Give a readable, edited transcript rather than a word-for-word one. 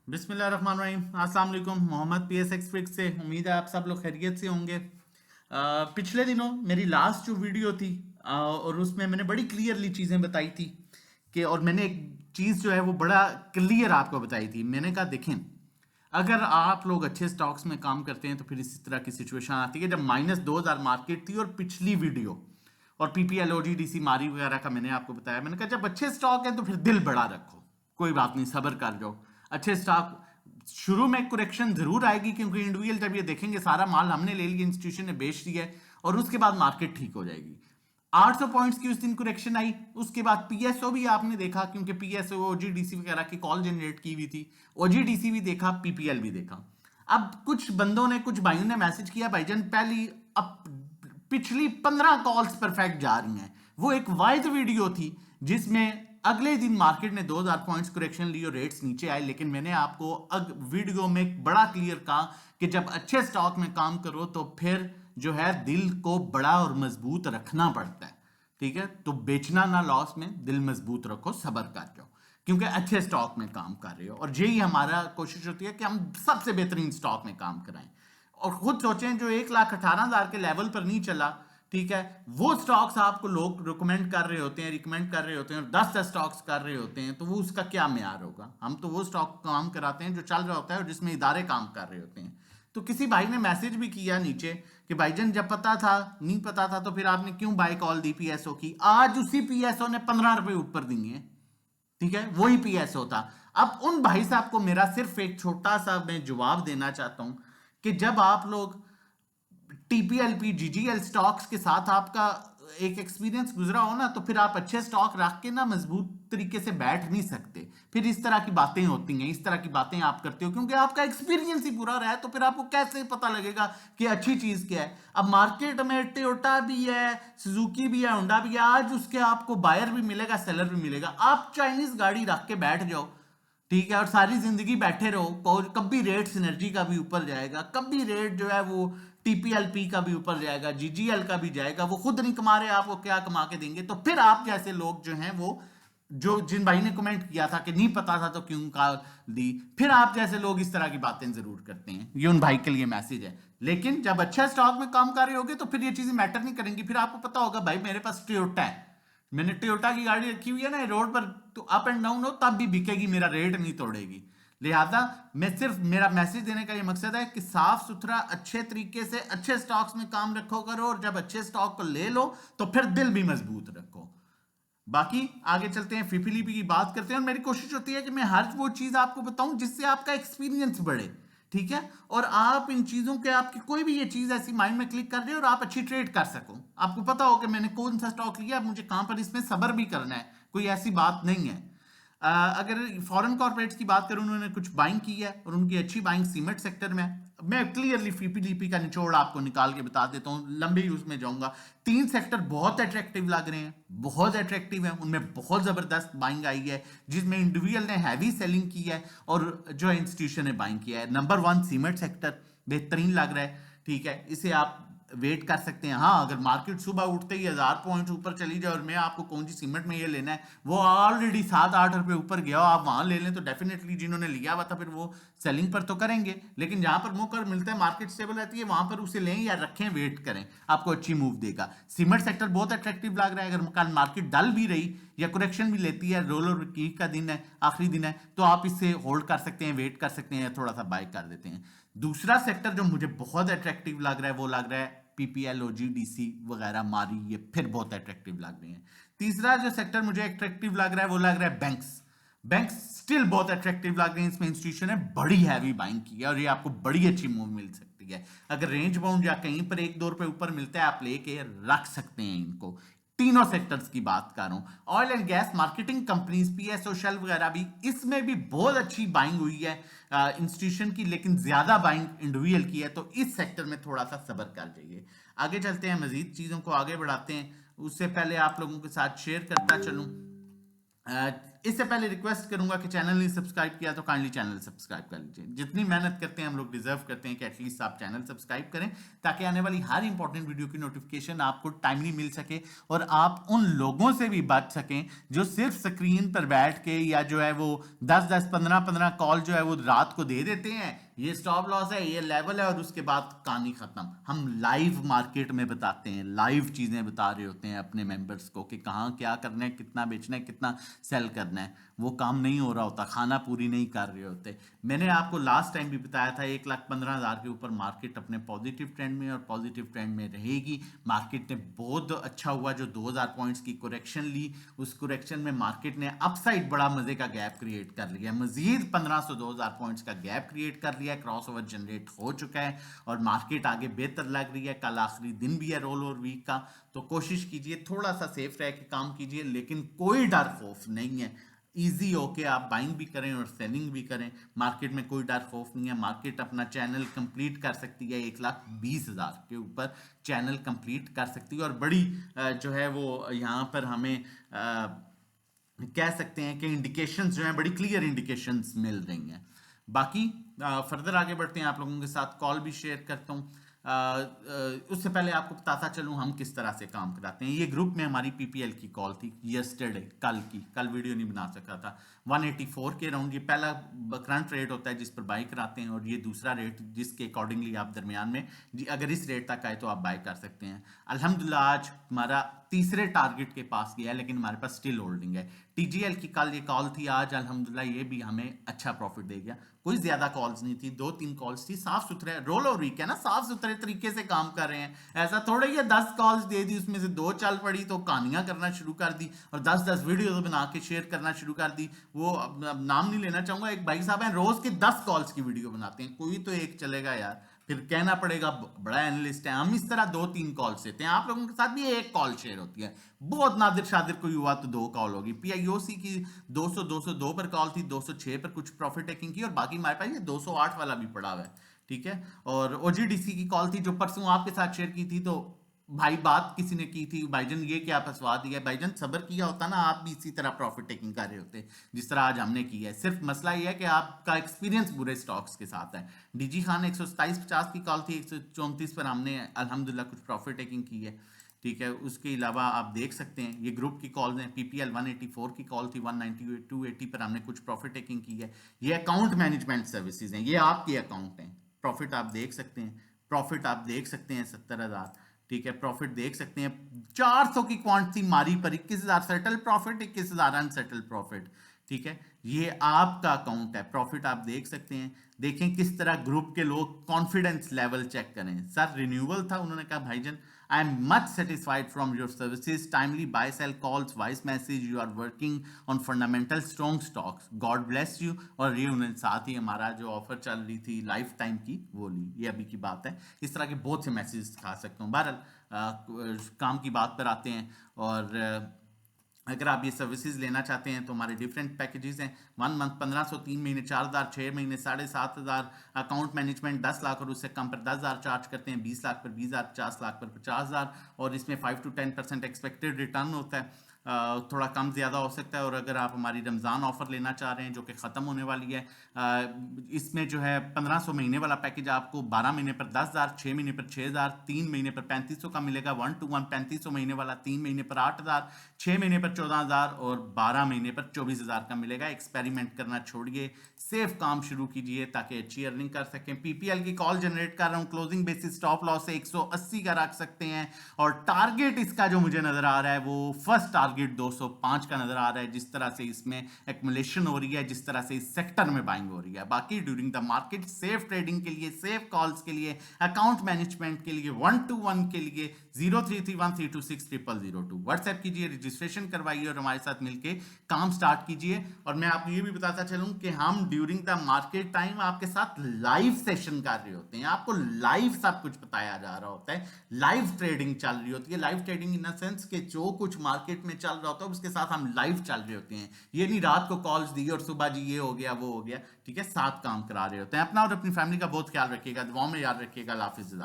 बिस्मिल्लाहिर्रहमानिर्रहीम। अस्सलाम वालेकुम। मोहम्मद पीएस एक्सपर्ट से उम्मीद है आप सब लोग खैरियत से होंगे। पिछले दिनों मेरी लास्ट जो वीडियो थी और उसमें मैंने बड़ी क्लियरली चीज़ें बताई थी कि और मैंने एक चीज़ जो है वो बड़ा क्लियर आपको बताई थी। मैंने कहा देखें, अगर आप लोग अच्छे स्टॉक्स में काम करते हैं तो फिर इस तरह की सिचुएशन आती है जब -2000 मार्केट थी। और पिछली वीडियो और पीपीएल ओजीडीसी मारी वगैरह का मैंने आपको बताया। मैंने कहा जब अच्छे स्टॉक है तो फिर दिल बड़ा रखो, कोई बात नहीं, सब्र कर जाओ। अच्छे स्टॉक शुरू में करेक्शन जरूर आएगी क्योंकि इंडिविजुअल जब ये देखेंगे सारा माल हमने ले लिया, इंस्टीट्यूशन ने बेच दिया है, और उसके बाद मार्केट ठीक हो जाएगी। 800 पॉइंट्स की उस दिन करेक्शन आई, उसके बाद पीएसओ भी आपने देखा क्योंकि पीएसओ ओजीडीसी वगैरह की कॉल जनरेट की हुई थी, ओजीडीसी भी देखा, पीपीएल भी देखा। अब कुछ बंदों ने, कुछ भाइयों ने मैसेज किया, भाईजान पहली अब पिछली 15 कॉल्स परफेक्ट जा रही हैं। वो एक वाइज वीडियो थी जिसमें अगले दिन मार्केट ने 2000 पॉइंट्स करेक्शन ली और रेट्स नीचे आए, लेकिन मैंने आपको वीडियो में बड़ा क्लियर कहा कि जब अच्छे स्टॉक में काम करो तो फिर जो है दिल को बड़ा और मजबूत रखना पड़ता है। ठीक है, तो बेचना ना लॉस में, दिल मजबूत रखो, सब्र कर जाओ क्योंकि अच्छे स्टॉक में काम कर रहे हो। और यही हमारा कोशिश होती है कि हम सबसे बेहतरीन स्टॉक में काम कराएं। और खुद सोचें जो 1,18,000 के लेवल पर नहीं चला, ठीक है, वो स्टॉक्स आपको लोग रिकमेंड कर रहे होते हैं, रिकमेंड कर रहे होते हैं और 10-10 स्टॉक्स कर रहे होते हैं, तो वो उसका क्या मेयार होगा। हम तो वो स्टॉक काम कराते हैं जो चल रहा होता है और जिसमें इदारे काम कर रहे होते हैं। तो किसी भाई ने मैसेज भी किया नीचे कि भाईजान जब पता था, नहीं पता था तो फिर आपने क्यों बाय कॉल दी पीएसओ की। आज उसी पीएसओ ने 15 रुपए ऊपर दिए, ठीक है, वही पीएसओ था। अब उन भाई साहब को मेरा सिर्फ एक छोटा सा मैं जवाब देना चाहता हूं कि जब आप लोग टीपीएलपी जीजीएल स्टॉक्स के साथ आपका एक एक्सपीरियंस गुजरा हो ना, तो फिर आप अच्छे स्टॉक रख के ना मजबूत तरीके से बैठ नहीं सकते। फिर इस तरह की बातें होती हैं, इस तरह की बातें आप करते हो क्योंकि आपका एक्सपीरियंस ही बुरा रहा है। तो फिर आपको कैसे पता लगेगा कि अच्छी चीज क्या है। अब मार्केट में टोयोटा भी है, सुजुकी भी है, होंडा भी है। आज उसके आपको बायर भी मिलेगा, सेलर भी मिलेगा। आप चाइनीज गाड़ी रख के बैठ जाओ, ठीक है, और सारी जिंदगी बैठे रहो, और कभी रेट सिनर्जी का भी ऊपर जाएगा, कभी रेट जो है वो टीपीएलपी का भी ऊपर जाएगा, जीजीएल का भी जाएगा। वो खुद नहीं कमा रहे, आपको क्या कमा के देंगे। तो फिर आप जैसे लोग जो हैं वो, जो जिन भाई ने कमेंट किया था कि नहीं पता था तो क्यों कॉल दी, फिर आप जैसे लोग इस तरह की बातें जरूर करते हैं। ये उन भाई के लिए मैसेज है। लेकिन जब अच्छा स्टॉक में काम कर रहे होगे तो फिर ये चीजें मैटर नहीं करेंगी। फिर आपको पता होगा भाई मेरे पास टोयोटा है, मैंने टोयोटा की गाड़ी रखी हुई है ना, रोड पर तो अप एंड डाउन हो तब भी बिकेगी, मेरा रेट नहीं तोड़ेगी। लिहाजा मैं सिर्फ, मेरा मैसेज देने का ये मकसद है कि साफ सुथरा अच्छे तरीके से अच्छे स्टॉक्स में काम रखो करो, और जब अच्छे स्टॉक को ले लो तो फिर दिल भी मजबूत रखो। बाकी आगे चलते हैं, फिफिलीपी की बात करते हैं। और मेरी कोशिश होती है कि मैं हर वो चीज आपको बताऊं जिससे आपका एक्सपीरियंस बढ़े, ठीक है, और आप इन चीजों के, आपकी कोई भी ये चीज ऐसी माइंड में क्लिक कर रही है और आप अच्छी ट्रेड कर सको। आपको पता हो कि मैंने कौन सा स्टॉक लिया, मुझे कहां पर इसमें सब्र भी करना है, कोई ऐसी बात नहीं है। अगर फॉरेन कॉर्पोरेट्स की बात करूं, उन्होंने कुछ बाइंग की है और उनकी अच्छी बाइंग सीमेंट सेक्टर में है। मैं क्लियरली फीपीडीपी का निचोड़ आपको निकाल के बता देता हूं, लंबी उसमें जाऊंगा। 3 सेक्टर बहुत अट्रैक्टिव लग रहे हैं, बहुत अट्रैक्टिव है, उनमें बहुत जबरदस्त बाइंग आई है जिसमें इंडिविजुअल ने हैवी सेलिंग की है और जो इंस्टीट्यूशन ने बाइंग किया है। नंबर 1 सीमेंट सेक्टर बेहतरीन लग रहा है, ठीक है, इसे आप वेट कर सकते हैं। हाँ, अगर मार्केट सुबह उठते ही 1000 पॉइंट ऊपर चली जाए और मैं आपको कौन सी सीमेंट में ये लेना है, वो ऑलरेडी 7-8 रुपए ऊपर गया हो, आप वहां ले लें तो डेफिनेटली जिन्होंने लिया हुआ था फिर वो सेलिंग पर तो करेंगे। लेकिन जहां पर मौका मिलता है, मार्केट स्टेबल रहती है, वहां पर उसे लें या रखें, वेट करें, आपको अच्छी मूव देगा। सीमेंट सेक्टर बहुत अट्रैक्टिव लग रहा है। अगर कल मार्केट डल भी रही या करेक्शन भी लेती है, रोलर की का दिन है, आखिरी दिन है, तो आप इसे होल्ड कर सकते हैं, वेट कर सकते हैं या थोड़ा सा बाय कर देते हैं। दूसरा सेक्टर जो मुझे बहुत अट्रैक्टिव लग रहा है वो लग रहा है पीपीएल ओजीडीसी वगैरह मारी, ये फिर बहुत अट्रैक्टिव लग रही हैं। तीसरा जो सेक्टर मुझे अट्रैक्टिव लग रहा है वो लग रहा है बैंक्स। बैंक्स स्टिल बहुत अट्रैक्टिव लग रहे हैं, इसमें इंस्टीट्यूशन ने बड़ी हैवी बाइंग की है और ये आपको बड़ी अच्छी मूव मिल सकती है। अगर रेंज बाउंड या कहीं पर 1-2 रुपए ऊपर मिलता है, आप लेके रख सकते हैं इनको। तीनों सेक्टर्स की बात कर रहा हूं। Oil and gas marketing companies, PSO, Shell वगैरह भी, इसमें भी बहुत अच्छी बाइंग हुई है इंस्टीट्यूशन की, लेकिन ज्यादा बाइंग इंडिविजुअल की है। तो इस सेक्टर में थोड़ा सा सब्र कर जाइए। आगे चलते हैं, मजीद चीजों को आगे बढ़ाते हैं। उससे पहले आप लोगों के साथ शेयर करता चलूं, इससे पहले रिक्वेस्ट करूंगा कि चैनल नहीं सब्सक्राइब किया तो काइंडली चैनल सब्सक्राइब कर लीजिए। जितनी मेहनत करते हैं हम लोग डिजर्व करते हैं कि एटलीस्ट आप चैनल सब्सक्राइब करें, ताकि आने वाली हर इंपॉर्टेंट वीडियो की नोटिफिकेशन आपको टाइमली मिल सके और आप उन लोगों से भी बच सकें जो सिर्फ स्क्रीन पर बैठ के या जो है वो 10-10 15-15 कॉल जो है वो रात को दे देते हैं, ये स्टॉप लॉस है, ये लेवल है, और उसके बाद कहानी खत्म। हम लाइव मार्केट में बताते हैं, लाइव चीजें बता रहे होते हैं अपने मेंबर्स को कि कहाँ क्या करना है, कितना बेचना है, कितना सेल करना है। वो काम नहीं हो रहा होता, खाना पूरी नहीं कर रहे होते। मैंने आपको लास्ट टाइम भी बताया था 1,15,000 के ऊपर मार्केट अपने पॉजिटिव ट्रेंड में और पॉजिटिव ट्रेंड में रहेगी। मार्केट ने बहुत अच्छा हुआ जो 2,000 पॉइंट्स की करेक्शन ली, उस करेक्शन में मार्केट ने अपसाइड बड़ा मजे का गैप क्रिएट कर लिया, मजीद 1,500-2,000 पॉइंट्स का गैप क्रिएट कर लिया, क्रॉसओवर जनरेट हो चुका है और मार्केट आगे बेहतर लग रही है। कल आखिरी दिन भी है रोल ओवर वीक का, तो कोशिश कीजिए थोड़ा सा सेफ रह के काम कीजिए, लेकिन कोई डर खौफ नहीं है। इजी होके आप बाइंग भी करें और सेलिंग भी करें, मार्केट में कोई डर खौफ नहीं है। मार्केट अपना चैनल कंप्लीट कर सकती है, 1,20,000 के ऊपर चैनल कंप्लीट कर सकती है और बड़ी जो है वो यहाँ पर हमें कह सकते हैं कि इंडिकेशंस जो हैं बड़ी क्लियर इंडिकेशंस मिल रही हैं। बाकी फर्दर आगे बढ़ते हैं, आप लोगों के साथ कॉल भी शेयर करता हूँ। उससे पहले आपको बताता चलूँ हम किस तरह से काम कराते हैं। ये ग्रुप में हमारी पीपीएल की कॉल थी यस्टरडे, कल वीडियो नहीं बना सका था। 184 के अराउंड ये पहला करंट रेट होता है जिस पर बाई कराते हैं, और ये दूसरा रेट जिसके अकॉर्डिंगली आप दरमियान में अगर इस रेट तक आए तो आप बाय कर सकते हैं। अल्हम्दुलिल्लाह आज हमारा तीसरे टारगेट के पास गया है, लेकिन हमारे पास स्टिल होल्डिंग है। टीजीएल की कल ये कॉल थी, आज अल्हम्दुलिल्लाह ये भी हमें अच्छा प्रॉफिट दे गया। कोई ज्यादा कॉल्स नहीं थी, 2-3 कॉल्स थी, साफ सुथरे रोल ओवर वीक है ना, साफ सुथरे तरीके से काम कर रहे हैं। ऐसा थोड़ा ही 10 कॉल्स दे दी, उसमें से 2 चल पड़ी तो कहानियां करना शुरू कर दी और 10-10 वीडियो बना के शेयर करना शुरू कर दी। वो अब नाम नहीं लेना चाहूंगा, एक भाई साहब हैं रोज के 10 कॉल्स की वीडियो बनाते हैं, कोई तो एक चलेगा यार, फिर कहना पड़ेगा बड़ा एनालिस्ट है। हम इस तरह 2-3 कॉल्स देते हैं, आप लोगों के साथ भी एक कॉल शेयर होती है, बहुत नादिर शादिर कोई हुआ तो 2 कॉल होगी। पीआईओसी की 202 पर कॉल थी, 206 पर कुछ प्रॉफिट टेकिंग की और बाकी हमारे पास ये 208 वाला भी पड़ा हुआ है, ठीक है। और ओजीडीसी की कॉल थी जो परसों आपके साथ शेयर की थी, तो भाई बात किसी ने की थी, भाईजन ये क्या फंसवा दिया, भाईजन सब्र किया होता ना आप भी इसी तरह प्रॉफिट टेकिंग कर रहे होते जिस तरह आज हमने की है। सिर्फ मसला ये है कि आपका एक्सपीरियंस बुरे स्टॉक्स के साथ है। डीजी खान 127.50 की कॉल थी, 134 पर हमने अल्हम्दुलिल्लाह कुछ प्रॉफिट टेकिंग की है, ठीक है। उसके अलावा आप देख सकते हैं ये ग्रुप की कॉल्स हैं। पीपीएल 184 की कॉल थी, 190 280 पर हमने कुछ प्रॉफिट टेकिंग की है। ये अकाउंट मैनेजमेंट सर्विसेज हैं, ये आपके अकाउंट हैं। प्रॉफिट आप देख सकते हैं, प्रॉफिट आप देख सकते हैं 70,000, ठीक है। प्रॉफिट देख सकते हैं 400 की क्वांटिटी मारी पर 21,000 सेटल प्रॉफिट, 21,000 अनसेटल प्रॉफिट, ठीक है। ये आपका अकाउंट है, प्रॉफिट आप देख सकते हैं। देखें किस तरह ग्रुप के लोग कॉन्फिडेंस लेवल चेक करें। सर रिन्यूअल था, उन्होंने कहा भाईजन I am much satisfied from your services, timely buy sell calls, voice message, you are working on fundamental strong stocks, God bless you. और ये उन्होंने साथ ही हमारा जो ऑफर चल रही थी लाइफ टाइम की वो ली, ये अभी की बात है। इस तरह के बहुत से मैसेज दिखा सकता हूँ। बहरहाल काम की बात पर आते हैं, और अगर आप ये सर्विसेज लेना चाहते हैं तो हमारे डिफरेंट पैकेजेस हैं। 1 मंथ 1,500, 3 महीने 4,000, 6 महीने 7,500, अकाउंट मैनेजमेंट 10 लाख और उससे कम पर 10,000 चार्ज करते हैं, 20 लाख पर 20,000, 50 लाख पर 50,000, और इसमें 5 to 10% एक्सपेक्टेड रिटर्न होता है। थोड़ा कम ज़्यादा हो सकता है। और अगर आप हमारी रमज़ान ऑफ़र लेना चाह रहे हैं जो कि ख़त्म होने वाली है, इसमें जो है 1,500 महीने वाला पैकेज आपको 12 महीने पर 10,000, 6 महीने पर 6,000, 3 महीने पर 3,500 का मिलेगा। 1 to 1 3,500 महीने वाला 3 महीने पर 8,000, 6 महीने पर 14,000 और 12 महीने पर 24,000 का मिलेगा। एक्सपेरिमेंट करना छोड़िए, सेफ काम शुरू कीजिए ताकि अच्छी अर्निंग कर सकें। पीपीएल की कॉल जनरेट कर रहा हूँ, क्लोजिंग बेसिस स्टॉप लॉस से 180 का रख सकते हैं, और टारगेट इसका जो मुझे नजर आ रहा है वो फर्स्ट टारगेट 205 का नजर आ रहा है। जिस तरह से इसमें एक्मुलेशन हो रही है, जिस तरह से इस सेक्टर में बाइंग हो रही है। बाकी during the market safe trading के लिए, सेफ कॉल्स के लिए, अकाउंट मैनेजमेंट के लिए, 1-to-1 के लिए 0331326002 व्हाट्सएप कीजिए, रजिस्ट्रेशन करवाइए और हमारे साथ मिलकर काम स्टार्ट कीजिए। और मैं आपको ये भी बताता चलूं कि हम ड्यूरिंग द मार्केट टाइम आपके साथ लाइव सेशन कर रहे होते हैं, आपको लाइव सब कुछ बताया जा रहा होता है, लाइव ट्रेडिंग चल रही होती है। Live trading in the sense कि जो कुछ मार्केट में चल रहा होता है उसके साथ हम लाइव चल रहे होते हैं। ये नहीं रात को कॉल्स दी और सुबह जी ये हो गया वो हो गया, ठीक है। साथ काम करा रहे होते हैं। अपना और अपनी फैमिली का बहुत ख्याल रखिएगा, दुआओं में याद रखिएगा। अल्लाह हाफिज़।